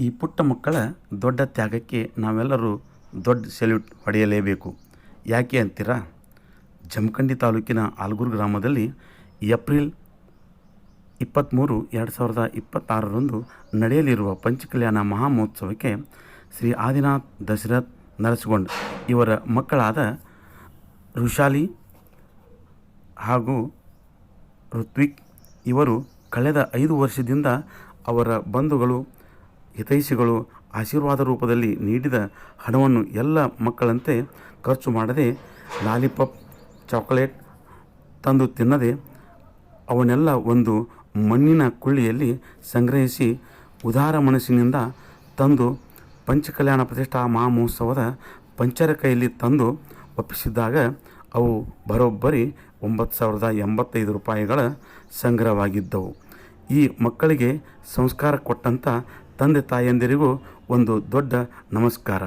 ಈ ಪುಟ್ಟ ಮಕ್ಕಳ ದೊಡ್ಡ ತ್ಯಾಗಕ್ಕೆ ನಾವೆಲ್ಲರೂ ದೊಡ್ಡ ಸೆಲ್ಯೂಟ್ ಹೊಡೆಯಲೇಬೇಕು. ಯಾಕೆ ಅಂತೀರಾ? ಜಮಖಂಡಿ ತಾಲೂಕಿನ ಆಲ್ಗೂರು ಗ್ರಾಮದಲ್ಲಿ ಏಪ್ರಿಲ್ 23, 2026ರಂದು ನಡೆಯಲಿರುವ ಪಂಚಕಲ್ಯಾಣ ಮಹಾಮಹೋತ್ಸವಕ್ಕೆ ಶ್ರೀ ಆದಿನಾಥ್ ದಶರಥ್ ನರಸಗೊಂಡ್ ಇವರ ಮಕ್ಕಳಾದ ಋಷಾಲಿ ಹಾಗೂ ಋತ್ವಿಕ್ ಇವರು ಕಳೆದ 5 ವರ್ಷದಿಂದ ಅವರ ಬಂಧುಗಳು ಹಿತೈಷಿಗಳು ಆಶೀರ್ವಾದ ರೂಪದಲ್ಲಿ ನೀಡಿದ ಹಣವನ್ನು ಎಲ್ಲ ಮಕ್ಕಳಂತೆ ಖರ್ಚು ಮಾಡದೆ, ಲಾಲಿಪಾಪ್, ಚಾಕೊಲೇಟ್ ತಂದು ತಿನ್ನದೆ ಅವನ್ನೆಲ್ಲ ಒಂದು ಮಣ್ಣಿನ ಕುಳ್ಳಿಯಲ್ಲಿ ಸಂಗ್ರಹಿಸಿ ಉದಾರ ಮನಸ್ಸಿನಿಂದ ತಂದು ಪಂಚಕಲ್ಯಾಣ ಪ್ರತಿಷ್ಠಾ ಮಹಾಮಹೋತ್ಸವದ ಪಂಚರ ಕೈಯಲ್ಲಿ ತಂದು ಒಪ್ಪಿಸಿದ್ದಾಗ ಅವು ಬರೋಬ್ಬರಿ 9,085 ರೂಪಾಯಿಗಳ ಸಂಗ್ರಹವಾಗಿದ್ದವು. ಈ ಮಕ್ಕಳಿಗೆ ಸಂಸ್ಕಾರ ಕೊಟ್ಟಂಥ ತಂದೆ ತಾಯಂದಿರಿಗೂ ಒಂದು ದೊಡ್ಡ ನಮಸ್ಕಾರ.